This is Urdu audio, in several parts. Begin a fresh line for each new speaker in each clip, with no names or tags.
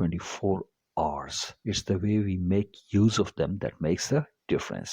24 hours. It's the way we make use of them that makes the difference.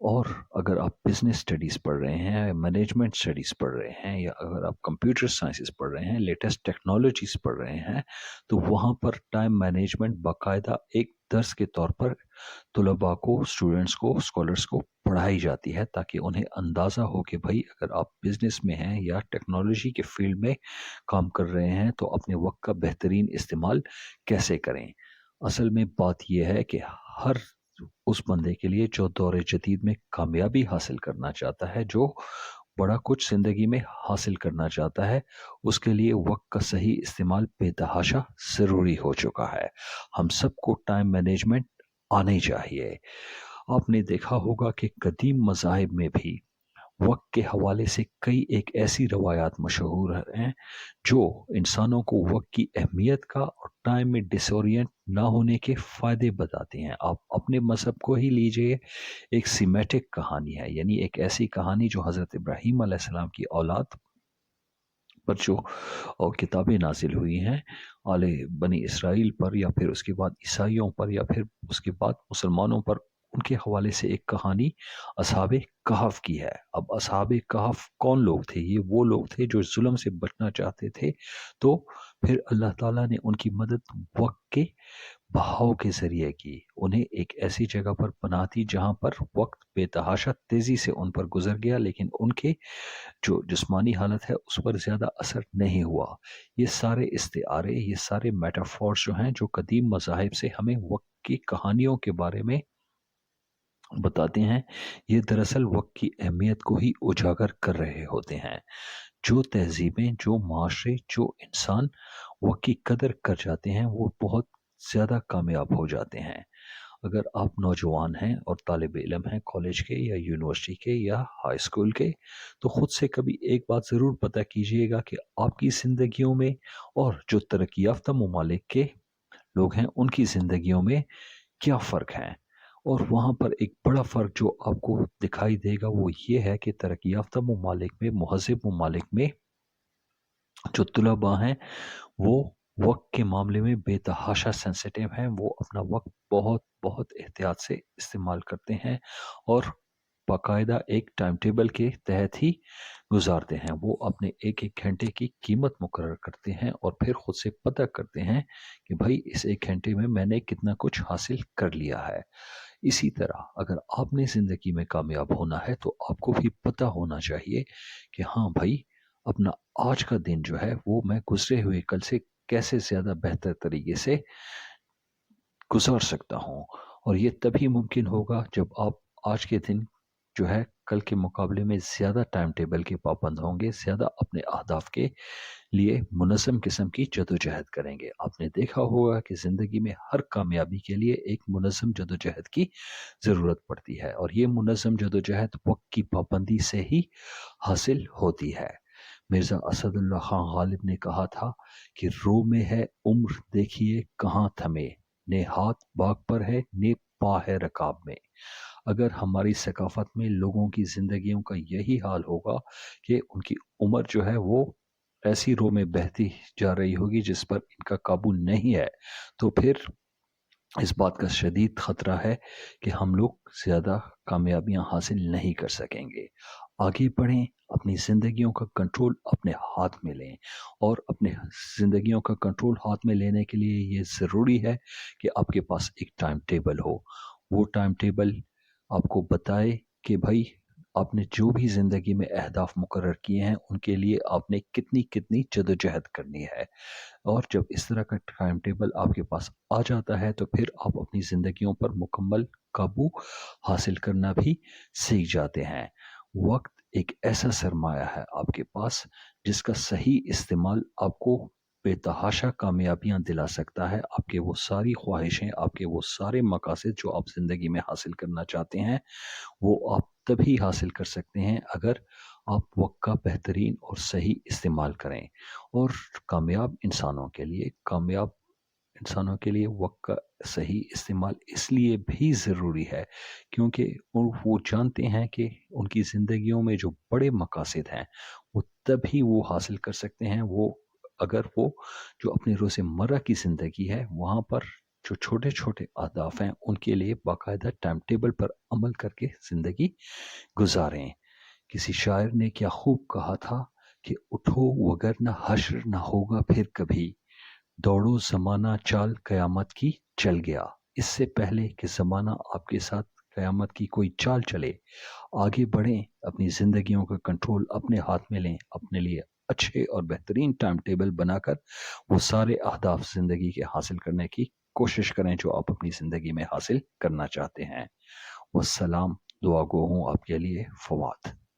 اور اگر آپ بزنس اسٹڈیز پڑھ رہے ہیں، مینجمنٹ اسٹڈیز پڑھ رہے ہیں، یا اگر آپ کمپیوٹر سائنسز پڑھ رہے ہیں، لیٹسٹ ٹیکنالوجیز پڑھ رہے ہیں، تو وہاں پر ٹائم مینجمنٹ باقاعدہ ایک درس کے طور پر طلباء کو، اسٹوڈنٹس کو، اسکالرس کو پڑھائی جاتی ہے، تاکہ انہیں اندازہ ہو کہ بھائی اگر آپ بزنس میں ہیں یا ٹیکنالوجی کے فیلڈ میں کام کر رہے ہیں تو اپنے وقت کا بہترین استعمال کیسے کریں۔ اصل میں بات یہ ہے کہ ہر اس بندے کے لیے جو دور جدید میں کامیابی حاصل کرنا چاہتا ہے، جو بڑا کچھ زندگی میں حاصل کرنا چاہتا ہے، اس کے لیے وقت کا صحیح استعمال بے تحاشا ضروری ہو چکا ہے۔ ہم سب کو ٹائم مینجمنٹ آنی چاہیے۔ آپ نے دیکھا ہوگا کہ قدیم مذاہب میں بھی وقت کے حوالے سے کئی ایک ایسی روایات مشہور ہیں جو انسانوں کو وقت کی اہمیت کا اور ٹائم میں ڈس اورینٹ نہ ہونے کے فائدے بتاتے ہیں۔ آپ اپنے مذہب کو ہی لیجئے، ایک سیمیٹک کہانی ہے، یعنی ایک ایسی کہانی جو حضرت ابراہیم علیہ السلام کی اولاد پر جو اور کتابیں نازل ہوئی ہیں، آل بنی اسرائیل پر، یا پھر اس کے بعد عیسائیوں پر، یا پھر اس کے بعد مسلمانوں پر، ان کے حوالے سے ایک کہانی اصحاب کہف کی ہے۔ اب اصحاب کہف کون لوگ تھے؟ یہ وہ لوگ تھے جو ظلم سے بچنا چاہتے تھے، تو پھر اللہ تعالیٰ نے ان کی مدد وقت کے بہاؤ کے ذریعے کی، انہیں ایک ایسی جگہ پر پناہ دی جہاں پر وقت بے تحاشا تیزی سے ان پر گزر گیا، لیکن ان کے جو جسمانی حالت ہے اس پر زیادہ اثر نہیں ہوا۔ یہ سارے استعارے، یہ سارے میٹافورس جو ہیں، جو قدیم مذاہب سے ہمیں وقت کی کہانیوں کے بارے میں بتاتے ہیں، یہ دراصل وقت کی اہمیت کو ہی اجاگر کر رہے ہوتے ہیں۔ جو تہذیبیں، جو معاشرے، جو انسان وقت کی قدر کر جاتے ہیں، وہ بہت زیادہ کامیاب ہو جاتے ہیں۔ اگر آپ نوجوان ہیں اور طالب علم ہیں، کالج کے یا یونیورسٹی کے یا ہائی اسکول کے، تو خود سے کبھی ایک بات ضرور پتہ کیجئے گا کہ آپ کی زندگیوں میں اور جو ترقی یافتہ ممالک کے لوگ ہیں ان کی زندگیوں میں کیا فرق ہے۔ اور وہاں پر ایک بڑا فرق جو آپ کو دکھائی دے گا وہ یہ ہے کہ ترقی یافتہ ممالک میں، مہذب ممالک میں جو طلباء ہیں وہ وقت کے معاملے میں بے تحاشا سینسیٹیو ہیں، وہ اپنا وقت بہت بہت احتیاط سے استعمال کرتے ہیں اور باقاعدہ ایک ٹائم ٹیبل کے تحت ہی گزارتے ہیں۔ وہ اپنے ایک ایک گھنٹے کی قیمت مقرر کرتے ہیں اور پھر خود سے پتہ کرتے ہیں کہ بھائی اس ایک گھنٹے میں میں نے کتنا کچھ حاصل کر لیا ہے۔ اسی طرح اگر آپ نے زندگی میں کامیاب ہونا ہے تو آپ کو بھی پتہ ہونا چاہیے کہ ہاں بھائی، اپنا آج کا دن جو ہے وہ میں گزرے ہوئے کل سے کیسے زیادہ بہتر طریقے سے گزار سکتا ہوں۔ اور یہ تبھی ممکن ہوگا جب آپ آج کے دن جو ہے کل کے مقابلے میں زیادہ ٹائم ٹیبل کے پابند ہوں گے، زیادہ اپنے اہداف کے لیے منظم قسم کی جدوجہد کریں گے۔ آپ نے دیکھا ہوگا کہ زندگی میں ہر کامیابی کے لیے ایک منظم جدوجہد کی ضرورت پڑتی ہے، اور یہ منظم جدوجہد وقت کی پابندی سے ہی حاصل ہوتی ہے۔ مرزا اسد اللہ خان غالب نے کہا تھا کہ رو میں ہے عمر دیکھیے کہاں تھمے، نے ہاتھ باغ پر ہے نے پا ہے رکاب میں۔ اگر ہماری ثقافت میں لوگوں کی زندگیوں کا یہی حال ہوگا کہ ان کی عمر جو ہے وہ ایسی رو میں بہتی جا رہی ہوگی جس پر ان کا قابو نہیں ہے، تو پھر اس بات کا شدید خطرہ ہے کہ ہم لوگ زیادہ کامیابیاں حاصل نہیں کر سکیں گے۔ آگے بڑھیں، اپنی زندگیوں کا کنٹرول اپنے ہاتھ میں لیں، اور اپنے زندگیوں کا کنٹرول ہاتھ میں لینے کے لیے یہ ضروری ہے کہ آپ کے پاس ایک ٹائم ٹیبل ہو۔ وہ ٹائم ٹیبل آپ کو بتائے کہ بھائی آپ نے جو بھی زندگی میں اہداف مقرر کیے ہیں ان کے لیے آپ نے کتنی کتنی جدوجہد کرنی ہے۔ اور جب اس طرح کا ٹائم ٹیبل آپ کے پاس آ جاتا ہے تو پھر آپ اپنی زندگیوں پر مکمل قابو حاصل کرنا بھی سیکھ جاتے ہیں۔ وقت ایک ایسا سرمایہ ہے آپ کے پاس جس کا صحیح استعمال آپ کو بے تحاشا کامیابیاں دلا سکتا ہے۔ آپ کے وہ ساری خواہشیں، آپ کے وہ سارے مقاصد جو آپ زندگی میں حاصل کرنا چاہتے ہیں، وہ آپ تبھی حاصل کر سکتے ہیں اگر آپ وقت کا بہترین اور صحیح استعمال کریں۔ اور کامیاب انسانوں کے لیے وقت کا صحیح استعمال اس لیے بھی ضروری ہے کیونکہ وہ جانتے ہیں کہ ان کی زندگیوں میں جو بڑے مقاصد ہیں وہ تبھی وہ حاصل کر سکتے ہیں، وہ اگر وہ جو اپنی روزمرہ کی زندگی ہے وہاں پر جو چھوٹے چھوٹے اہداف ہیں ان کے لیے باقاعدہ ٹائم ٹیبل پر عمل کر کے زندگی گزاریں۔ کسی شاعر نے کیا خوب کہا تھا کہ اٹھو وگرنہ حشر نہ ہوگا پھر کبھی، دوڑو زمانہ چال قیامت کی چل گیا۔ اس سے پہلے کہ زمانہ آپ کے ساتھ قیامت کی کوئی چال چلے، آگے بڑھیں، اپنی زندگیوں کا کنٹرول اپنے ہاتھ میں لیں، اپنے لیے اچھے اور بہترین ٹائم ٹیبل بنا کر وہ سارے اہداف زندگی کے حاصل کرنے کی کوشش کریں جو آپ اپنی زندگی میں حاصل کرنا چاہتے ہیں۔ والسلام، دعا گو ہوں آپ کے لیے، فواد۔